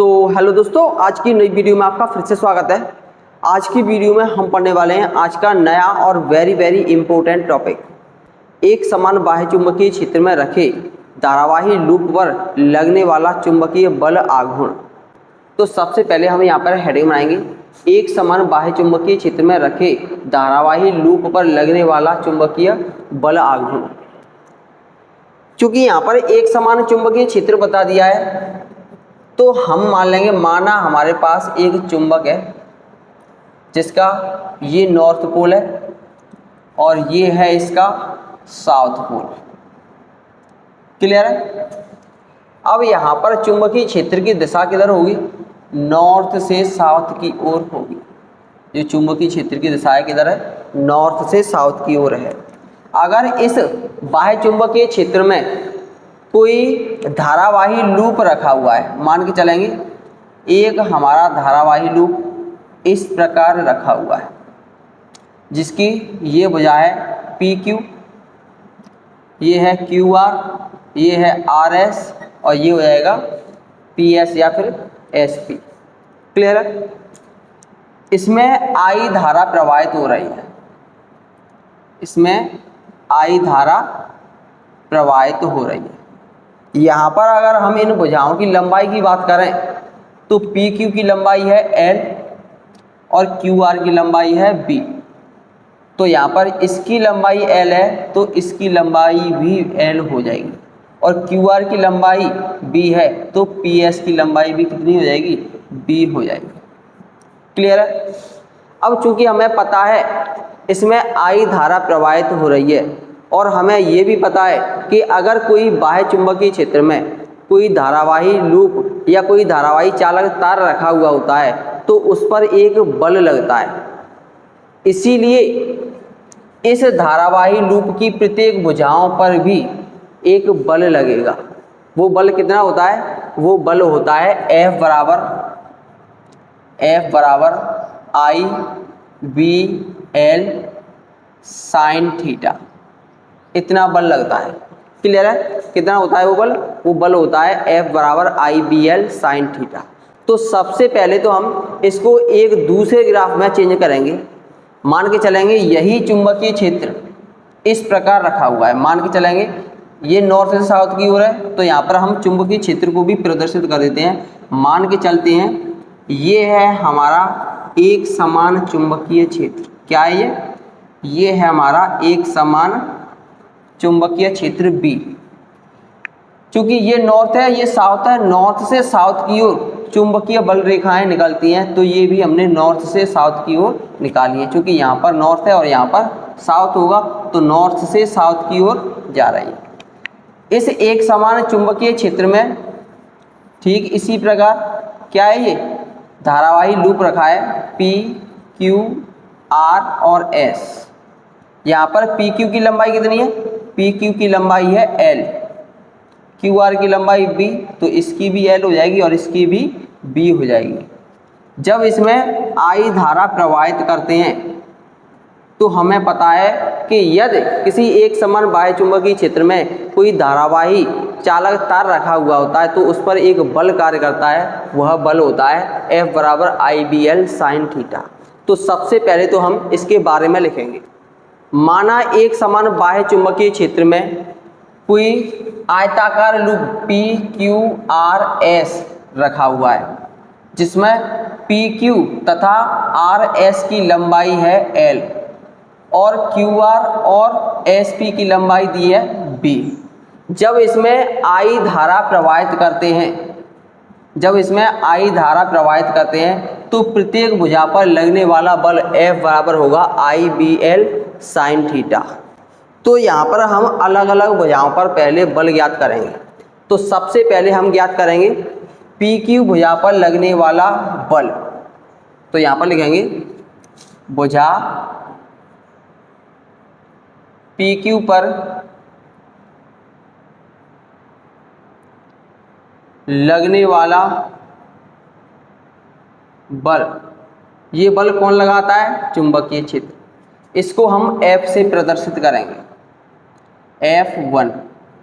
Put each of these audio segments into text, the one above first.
तो हेलो दोस्तों, आज की नई वीडियो में आपका फिर से स्वागत है। आज की वीडियो में हम पढ़ने वाले हैं आज का नया और वेरी इम्पोर्टेंट टॉपिक, एक समान बाह्य चुंबकीय क्षेत्र में रखे धारावाही लूप पर लगने वाला चुंबकीय बल आघूर्ण। तो सबसे पहले हम यहाँ पर हेडिंग बनाएंगे, एक समान बाह्य चुंबकीय क्षेत्र में रखे धारावाही लूप पर लगने वाला चुंबकीय बल आघूर्ण। चूंकि यहाँ पर एक समान चुंबकीय क्षेत्र बता दिया है तो हम मान लेंगे, माना हमारे पास एक चुंबक है जिसका ये नॉर्थ पोल है और ये है इसका साउथ पोल। क्लियर है? अब यहाँ पर चुंबकीय क्षेत्र की दिशा किधर होगी? नॉर्थ से साउथ की ओर होगी। जो चुंबकीय क्षेत्र की दिशा है किधर है? नॉर्थ से साउथ की ओर है। अगर इस बाह्य चुंबकीय क्षेत्र में कोई धारावाही लूप रखा हुआ है, मान के चलेंगे एक हमारा धारावाही लूप इस प्रकार रखा हुआ है जिसकी ये भुजा है PQ, ये है QR, ये है RS और ये हो जाएगा PS या फिर SP। क्लियर है? इसमें I धारा प्रवाहित हो रही है, इसमें I धारा प्रवाहित हो रही है। यहाँ पर अगर हम इन भुजाओं की लंबाई की बात करें तो PQ की लंबाई है L और QR की लंबाई है B। तो यहाँ पर इसकी लंबाई L है तो इसकी लंबाई भी L हो जाएगी, और QR की लंबाई B है तो PS की लंबाई भी कितनी हो जाएगी? B हो जाएगी। क्लियर है? अब चूंकि हमें पता है इसमें I धारा प्रवाहित हो रही है और हमें ये भी पता है कि अगर कोई बाह्य चुंबकीय क्षेत्र में कोई धारावाही लूप या कोई धारावाही चालक तार रखा हुआ होता है तो उस पर एक बल लगता है। इसीलिए इस धारावाही लूप की प्रत्येक भुजाओं पर भी एक बल लगेगा। वो बल कितना होता है? वो बल होता है F बराबर I B L sine theta. इतना बल लगता है। क्लियर है? कितना होता है वो बल? वो बल होता है F बराबर IBL साइन थीटा। तो सबसे पहले तो हम इसको एक दूसरे ग्राफ में चेंज करेंगे। मान के चलेंगे यही चुंबकीय क्षेत्र इस प्रकार रखा हुआ है, मान के चलेंगे ये नॉर्थ से साउथ की ओर है, तो यहाँ पर हम चुंबकीय क्षेत्र को भी प्रदर्शित कर देते हैं। मान के चलते हैं ये है हमारा एक समान चुंबकीय क्षेत्र। क्या है ये है हमारा एक समान चुंबकीय क्षेत्र B। चूंकि ये नॉर्थ है ये साउथ है, नॉर्थ से साउथ की ओर चुंबकीय बल रेखाएं निकलती हैं, तो ये भी हमने नॉर्थ से साउथ की ओर निकाली है। चूंकि यहाँ पर नॉर्थ है और यहाँ पर साउथ होगा तो नॉर्थ से साउथ की ओर जा रही है। इस एक समान चुंबकीय क्षेत्र में ठीक इसी प्रकार क्या है, ये धारावाही लूप रखा है P Q R और S। यहाँ पर PQ की लंबाई कितनी है? PQ की लंबाई है L, QR की लंबाई B, तो इसकी भी L हो जाएगी और इसकी भी B हो जाएगी। जब इसमें I धारा प्रवाहित करते हैं तो हमें पता है कि यदि किसी एक समान बाह्य चुंबकीय क्षेत्र में कोई धारावाही चालक तार रखा हुआ होता है तो उस पर एक बल कार्य करता है, वह बल होता है F बराबर IBL साइन थीटा। तो सबसे पहले तो हम इसके बारे में लिखेंगे। माना एक समान बाह्य चुंबकीय क्षेत्र में कोई आयताकार लूप PQRS रखा हुआ है जिसमें PQ तथा RS की लंबाई है L और QR और SP की लंबाई दी है B। जब इसमें I धारा प्रवाहित करते हैं तो प्रत्येक भुजा पर लगने वाला बल F बराबर होगा IBL साइन थीटा। तो यहाँ पर हम अलग अलग भुजाओं पर पहले बल ज्ञात करेंगे। तो सबसे पहले हम ज्ञात करेंगे PQ भुजा पर लगने वाला बल। तो यहाँ पर लिखेंगे भुजा PQ पर लगने वाला बल। ये बल कौन लगाता है? चुंबकीय क्षेत्र। इसको हम F से प्रदर्शित करेंगे। F1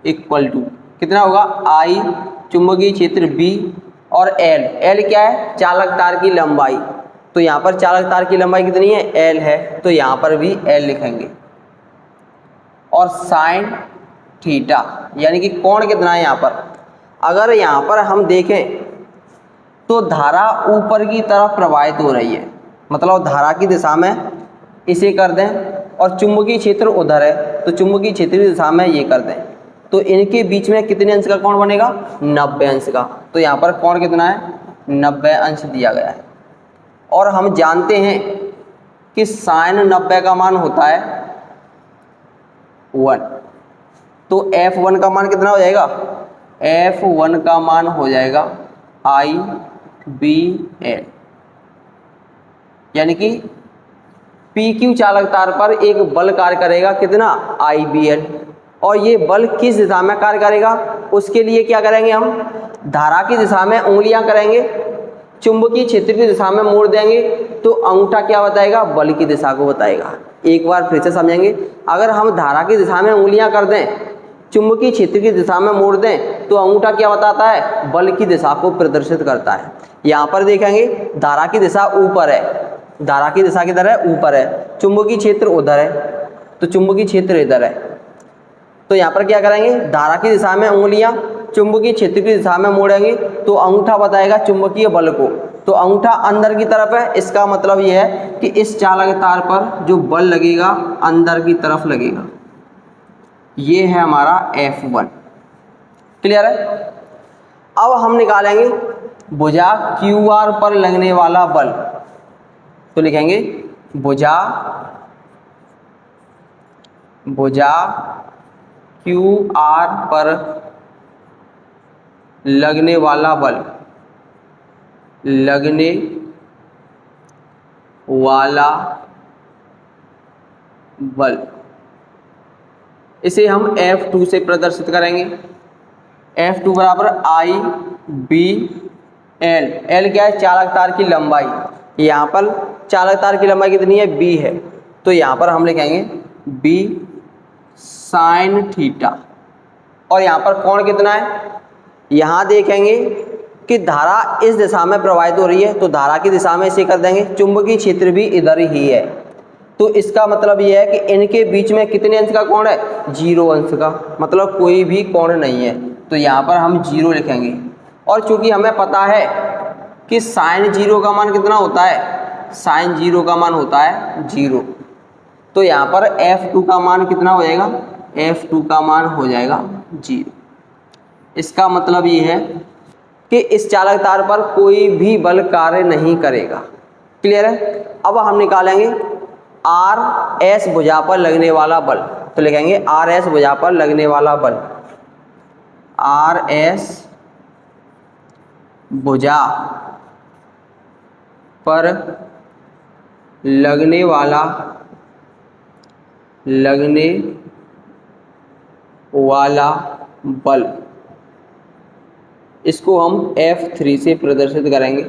इक्वल टू कितना होगा? I चुंबकीय क्षेत्र B और एल, एल क्या है, चालक तार की लंबाई। तो यहाँ पर चालक तार की लंबाई कितनी है, एल है, तो यहाँ पर भी एल लिखेंगे। और साइन थीटा यानी कि कोण कितना है यहाँ पर। अगर यहाँ पर हम देखें तो धारा ऊपर की तरफ प्रवाहित हो रही है, मतलब धारा की दिशा में इसे कर दें, और चुंबकीय क्षेत्र उधर है तो चुंबकीय क्षेत्र की दिशा में ये कर दें, तो इनके बीच में कितने अंश का कोण बनेगा, 90 अंश का। तो यहाँ पर कोण कितना है, 90 अंश दिया गया है। और हम जानते हैं कि साइन 90 का मान होता है 1, तो F1 का मान कितना हो जाएगा, F1 का मान हो जाएगा IBL, यानी कि PQ चालक तार पर एक बल कार्य करेगा कितना, IBL। और ये बल किस दिशा में कार्य करेगा, उसके लिए क्या करेंगे, हम धारा की दिशा में उंगलियां करेंगे, चुंबकीय क्षेत्र की दिशा में मोड़ देंगे, तो अंगूठा क्या बताएगा, बल की दिशा को बताएगा। एक बार फिर से समझेंगे, अगर हम धारा की दिशा में उंगलियां कर दें, चुंबकीय क्षेत्र की दिशा में मोड़ दें, तो अंगूठा क्या बताता है, बल की दिशा को प्रदर्शित करता है। यहाँ पर देखेंगे धारा की दिशा ऊपर है, धारा की दिशा किधर है, ऊपर है, चुंबकीय क्षेत्र उधर है, तो चुंबकीय क्षेत्र इधर है। तो यहाँ पर क्या करेंगे, धारा की दिशा में उंगलियां चुंबकीय क्षेत्र की दिशा में मोड़ेंगे, तो अंगूठा बताएगा चुंबकीय बल को। तो अंगूठा अंदर की तरफ है, इसका मतलब यह है कि इस चालक तार पर जो बल लगेगा अंदर की तरफ लगेगा। ये है हमारा F1, क्लियर है। अब हम निकालेंगे भुजा QR पर लगने वाला बल, तो लिखेंगे भुजा QR पर लगने वाला बल, लगने वाला बल, इसे हम F2 से प्रदर्शित करेंगे। F2 बराबर IBL, L क्या है, चालक तार की लंबाई। यहाँ पर चालक तार की लंबाई कितनी है, B है, तो यहाँ पर हम लिखेंगे B साइन थीटा। और यहाँ पर कोण कितना है, यहाँ देखेंगे कि धारा इस दिशा में प्रवाहित हो रही है, तो धारा की दिशा में इसे कर देंगे, चुंबकीय क्षेत्र भी इधर ही है, तो इसका मतलब यह है कि इनके बीच में कितने अंश का कोण है, 0 अंश का, मतलब कोई भी कोण नहीं है, तो यहाँ पर हम 0 लिखेंगे। और चूंकि हमें पता है कि साइन 0 का मान कितना होता है, साइन 0 का मान होता है 0, तो यहाँ पर F2 का मान कितना हो जाएगा, F2 का मान हो जाएगा 0। इसका मतलब ये है कि इस चालक तार पर कोई भी बल कार्य नहीं करेगा, क्लियर है। अब हम निकालेंगे RS भुजा पर लगने वाला बल, तो लिखेंगे RS भुजा पर लगने वाला बल, RS भुजा पर लगने वाला बल, इसको हम F3 से प्रदर्शित करेंगे।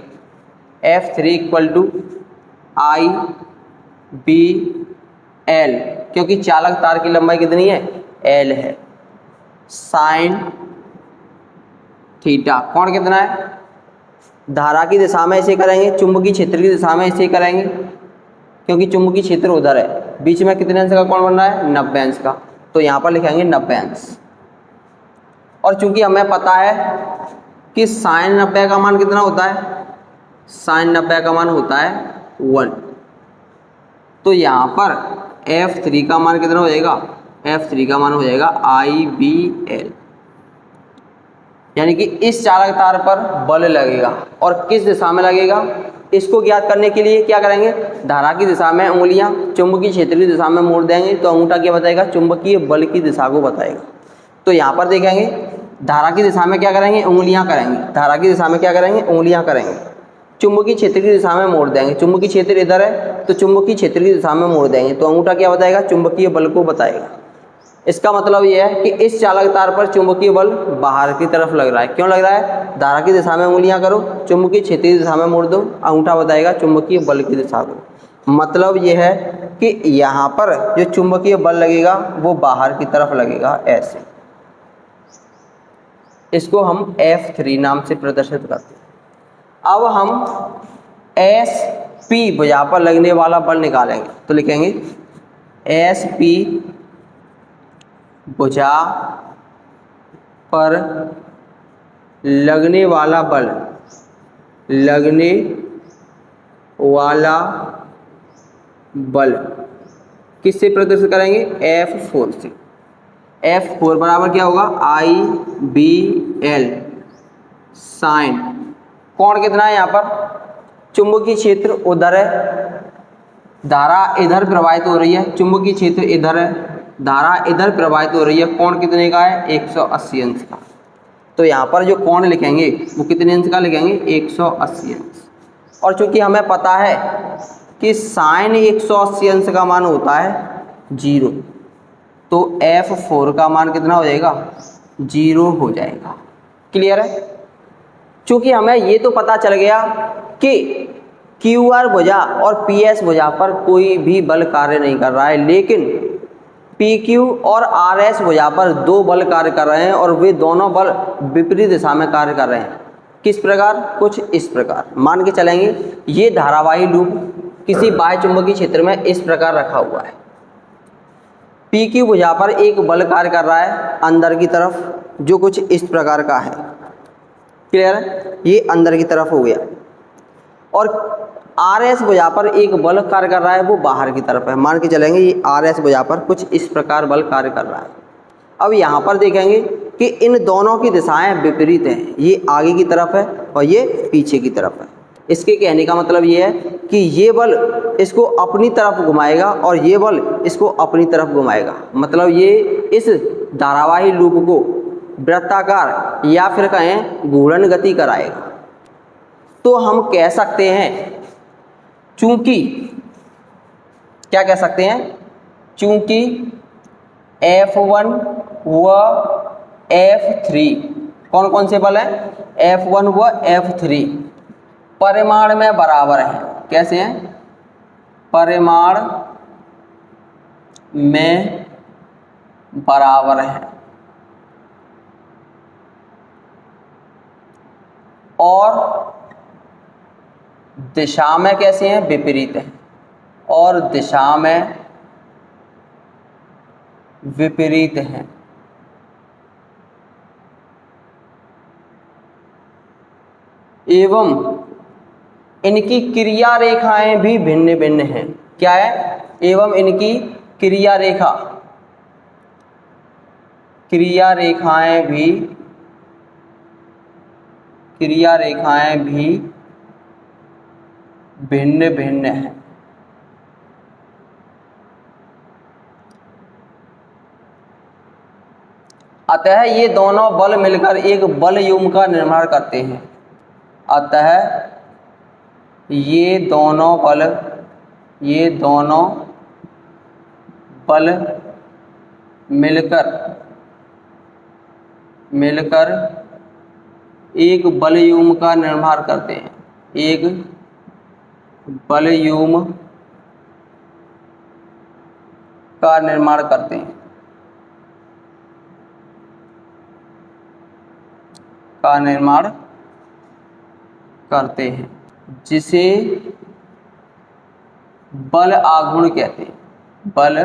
F3 इक्वल टू IBL, क्योंकि चालक तार की लंबाई कितनी है, L है, साइन थीटा, कोण कितना है, धारा की दिशा में इसे करेंगे, चुंबकीय क्षेत्र की दिशा में इसे करेंगे, क्योंकि चुंबकीय क्षेत्र उधर है, बीच में कितने अंश का कोण बन रहा है, 90 अंश का, तो यहाँ पर लिखेंगे 90 अंश। और चूंकि हमें पता है कि साइन 90 का मान कितना होता है, साइन 90 का मान होता है 1, तो यहाँ पर F3 का मान कितना हो जाएगा, F3 का मान हो जाएगा IBL, यानी कि इस चालक तार पर बल लगेगा और किस दिशा में लगेगा, इसको ज्ञात करने के लिए क्या करेंगे, धारा की दिशा में उंगलियां चुंबकीय क्षेत्र की दिशा में मोड़ देंगे, तो अंगूठा क्या बताएगा, चुंबकीय बल की दिशा को बताएगा। तो यहाँ पर देखेंगे धारा की दिशा में क्या करेंगे, उंगलियां करेंगे, धारा की दिशा में क्या करेंगे, उंगलियां करेंगे, चुंबकीय क्षेत्र की दिशा में मोड़ देंगे, चुंबकीय क्षेत्र इधर है तो चुंबकीय क्षेत्र की दिशा में मोड़ देंगे, तो अंगूठा क्या बताएगा, चुंबकीय बल को बताएगा। इसका मतलब यह है कि इस चालक तार पर चुंबकीय बल बाहर की तरफ लग रहा है। क्यों लग रहा है, धारा की दिशा में उंगलियां करो, चुंबकीय क्षेत्र की दिशा में मोड़ दो, अंगूठा बताएगा चुंबकीय बल की दिशा को। मतलब यह है कि यहाँ पर जो चुंबकीय बल लगेगा वो बाहर की तरफ लगेगा, ऐसे। इसको हम F3 नाम से प्रदर्शित करते हैं। अब हम एस पी भुजा पर लगने वाला बल निकालेंगे, तो लिखेंगे एस पी भुजा पर लगने वाला बल, लगने वाला बल किससे प्रदर्शित करेंगे, F4 से। F4 बराबर क्या होगा, आई बी एल साइन, कोण कितना है यहाँ पर, चुंबकीय क्षेत्र उधर है, धारा इधर प्रवाहित हो रही है, चुंबकीय क्षेत्र इधर है, धारा इधर प्रवाहित हो रही है, कोण कितने का है, 180 अंश का। तो यहाँ पर जो कोण लिखेंगे वो कितने अंश का लिखेंगे, 180 अंश। और चूंकि हमें पता है कि साइन 180 अंश का मान होता है 0, तो F4 का मान कितना हो जाएगा, 0 हो जाएगा। क्लियर है। चूंकि हमें ये तो पता चल गया कि QR भुजा और PS भुजा पर कोई भी बल कार्य नहीं कर रहा है, लेकिन PQ और RS भुजा पर दो बल कार्य कर रहे हैं और वे दोनों बल विपरीत दिशा में कार्य कर रहे हैं। किस प्रकार, कुछ इस प्रकार मान के चलेंगे। ये धारावाही लूप किसी बाह्य चुंबकीय क्षेत्र में इस प्रकार रखा हुआ है। PQ भुजा पर एक बल कार्य कर रहा है अंदर की तरफ, जो कुछ इस प्रकार का है। क्लियर है, ये अंदर की तरफ हो गया। और RS भुजा पर एक बल कार्य कर रहा है, वो बाहर की तरफ है। मान के चलेंगे ये RS भुजा पर कुछ इस प्रकार बल कार्य कर रहा है। अब यहाँ पर देखेंगे कि इन दोनों की दिशाएं विपरीत हैं, ये आगे की तरफ है और ये पीछे की तरफ है। इसके कहने का मतलब ये है कि ये बल इसको अपनी तरफ घुमाएगा और ये बल इसको अपनी तरफ घुमाएगा। मतलब ये इस धारावाही लूप को वृत्ताकार या फिर कहें घूर्णन गति कराएगा। तो हम कह सकते हैं, चूंकि क्या कह सकते हैं, चूंकि F1 व F3 कौन कौन से बल हैं, F1 व F3 परिमाण में बराबर हैं। कैसे हैं, परिमाण में बराबर हैं और दिशा में कैसे हैं, विपरीत हैं, और दिशा में विपरीत हैं। एवं इनकी क्रिया रेखाएं भी भिन्न भिन्न हैं। क्या है, एवं इनकी क्रिया रेखाएं भी भिन्न भिन्न हैं। अतः ये दोनों बल मिलकर एक बल युग्म का निर्माण करते हैं। अतः ये दोनों बल मिलकर एक बल युग्म का निर्माण करते हैं, एक बल युग्म का निर्माण करते हैं, जिसे बल आघूर्ण कहते हैं, बल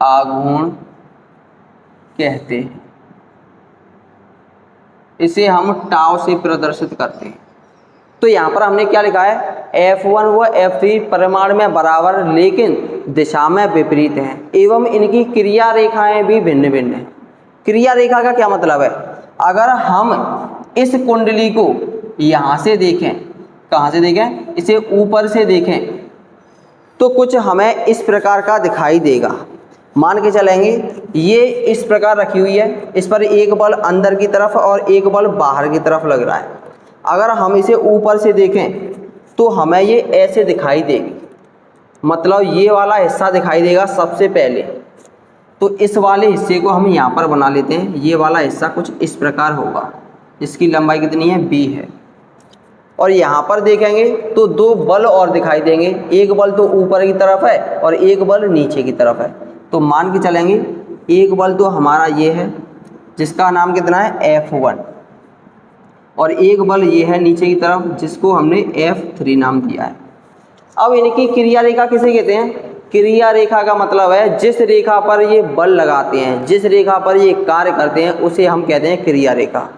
आघूर्ण कहते हैं। इसे हम टाउ से प्रदर्शित करते हैं। तो यहाँ पर हमने क्या लिखा है, F1 व F3 परिमाण में बराबर लेकिन दिशा में विपरीत हैं, एवं इनकी क्रिया रेखाएं भी भिन्न भिन्न हैं। क्रिया रेखा का क्या मतलब है, अगर हम इस कुंडली को यहाँ से देखें, कहाँ से देखें, इसे ऊपर से देखें, तो कुछ हमें इस प्रकार का दिखाई देगा। मान के चलेंगे ये इस प्रकार रखी हुई है, इस पर एक बल अंदर की तरफ और एक बल बाहर की तरफ लग रहा है। अगर हम इसे ऊपर से देखें तो हमें ये ऐसे दिखाई देगी, मतलब ये वाला हिस्सा दिखाई देगा सबसे पहले। तो इस वाले हिस्से को हम यहाँ पर बना लेते हैं। ये वाला हिस्सा कुछ इस प्रकार होगा, इसकी लंबाई कितनी है, b है। और यहाँ पर देखेंगे तो दो बल और दिखाई देंगे, एक बल तो ऊपर की तरफ है और एक बल नीचे की तरफ है। तो मान के चलेंगे एक बल तो हमारा ये है, जिसका नाम कितना है, F1। और एक बल ये है नीचे की तरफ जिसको हमने F3 नाम दिया है। अब इनकी क्रिया रेखा किसे कहते हैं? क्रिया रेखा का मतलब है जिस रेखा पर ये बल लगाते हैं, जिस रेखा पर ये कार्य करते हैं उसे हम कहते हैं क्रिया रेखा।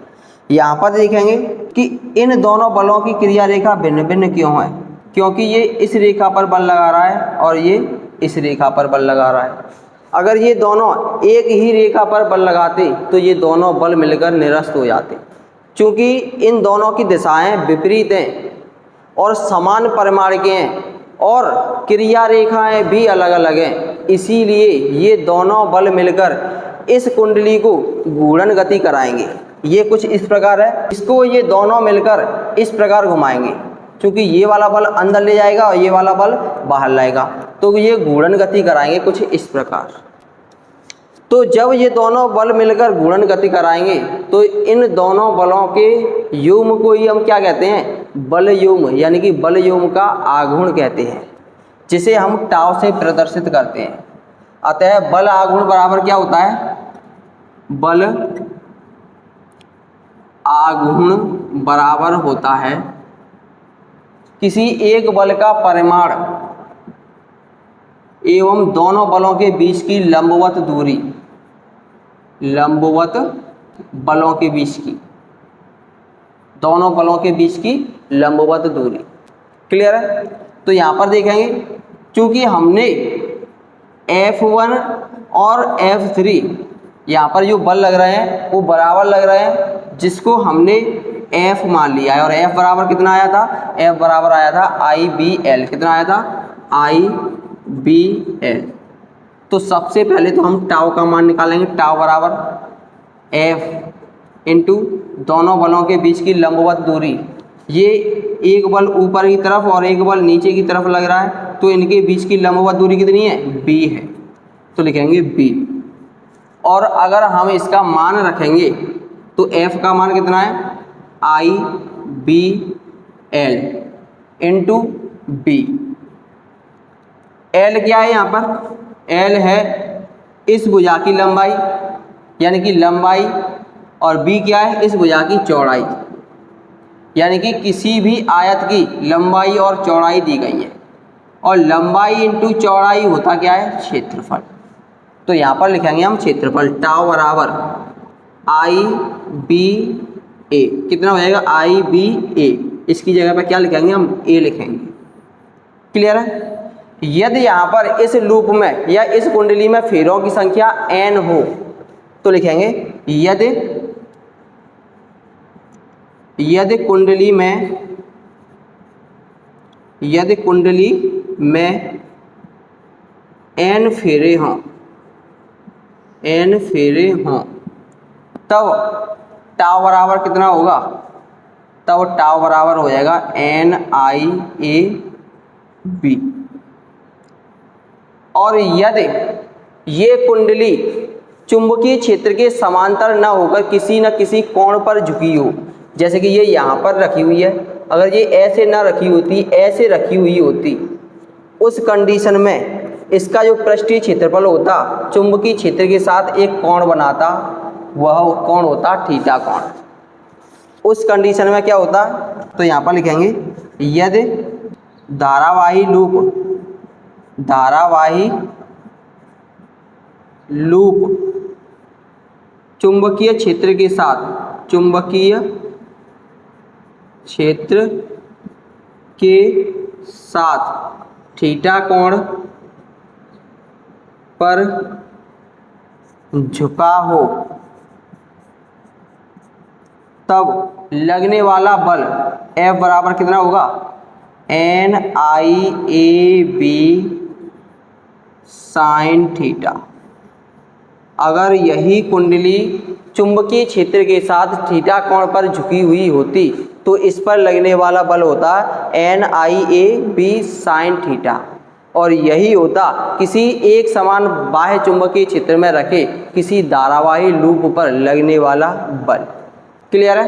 यहाँ पर देखेंगे कि इन दोनों बलों की क्रिया रेखा भिन्न भिन्न क्यों है? क्योंकि ये इस रेखा पर बल लगा रहा है और ये इस रेखा पर बल लगा रहा है। अगर ये दोनों एक ही रेखा पर बल लगाते तो ये दोनों बल मिलकर निरस्त हो जाते। चूँकि इन दोनों की दिशाएं विपरीत हैं और समान परिमाण के हैं और क्रिया रेखाएं भी अलग अलग हैं, इसीलिए ये दोनों बल मिलकर इस कुंडली को घूर्णन गति कराएंगे। ये कुछ इस प्रकार है, इसको ये दोनों मिलकर इस प्रकार घुमाएंगे। क्योंकि ये वाला बल अंदर ले जाएगा और ये वाला बल बाहर लाएगा, तो ये घूर्णन गति कराएंगे कुछ इस प्रकार। तो जब ये दोनों बल मिलकर घूर्णन गति कराएंगे तो इन दोनों बलों के युग्म को ही हम क्या कहते हैं? बल युग्म, यानी कि बल युग्म का आघूर्ण कहते हैं, जिसे हम टाव से प्रदर्शित करते हैं। अतः बल आघूर्ण बराबर क्या होता है? बल आघूर्ण बराबर होता है किसी एक बल का परिमाण एवं दोनों बलों के बीच की लंबवत दूरी, लंबवत बलों के बीच की, दोनों बलों के बीच की लंबवत दूरी। क्लियर है? तो यहाँ पर देखेंगे क्योंकि हमने F1 और F3 यहाँ पर जो बल लग रहे हैं वो बराबर लग रहे हैं, जिसको हमने F मान लिया है। और F बराबर कितना आया था? F बराबर आया था IBL। कितना आया था? IBL। तो सबसे पहले तो हम टाव का मान निकालेंगे। टाव बराबर F इंटू दोनों बलों के बीच की लंबवत दूरी। ये एक बल ऊपर की तरफ और एक बल नीचे की तरफ लग रहा है, तो इनके बीच की लंबवत दूरी कितनी है? B है, तो लिखेंगे B। और अगर हम इसका मान रखेंगे तो F का मान कितना है? IBL into B। L क्या है यहाँ पर? L है इस भुजा की लंबाई, यानी कि लंबाई, और B क्या है? इस भुजा की चौड़ाई, यानी कि किसी भी आयत की लंबाई और चौड़ाई दी गई है, और लंबाई इंटू चौड़ाई होता क्या है? क्षेत्रफल। तो यहाँ पर लिखेंगे हम क्षेत्रफल। टाव बराबर IBA। कितना हो जाएगा? IBA। इसकी जगह पर क्या लिखेंगे हम? A लिखेंगे। क्लियर है? यदि यहाँ पर इस लूप में या इस कुंडली में फेरों की संख्या n हो तो लिखेंगे यदि कुंडली में n फेरे हों तब टाव बराबर कितना होगा? तब टाव बराबर हो जाएगा NIAB। और यदि ये कुंडली चुंबकीय क्षेत्र के समांतर न होकर किसी न किसी कोण पर झुकी हो, जैसे कि ये यहाँ पर रखी हुई है, अगर ये ऐसे ना रखी होती, ऐसे रखी हुई होती, उस कंडीशन में इसका जो पृष्ठीय क्षेत्रफल होता चुंबकीय क्षेत्र के साथ एक कोण बनाता, वह कोण होता थीटा कोण। उस कंडीशन में क्या होता? तो यहाँ पर लिखेंगे यदि धारावाही लूप चुंबकीय क्षेत्र के साथ थीटा कोण पर झुका हो तब लगने वाला बल F बराबर कितना होगा? NIAB sine theta. अगर यही कुंडली चुंबकीय क्षेत्र के साथ थीटा कोण पर झुकी हुई होती तो इस पर लगने वाला बल होता NIAB साइन थीटा, और यही होता किसी एक समान बाह्य चुंबकीय क्षेत्र में रखे किसी धारावाही लूप पर लगने वाला बल। क्लियर है?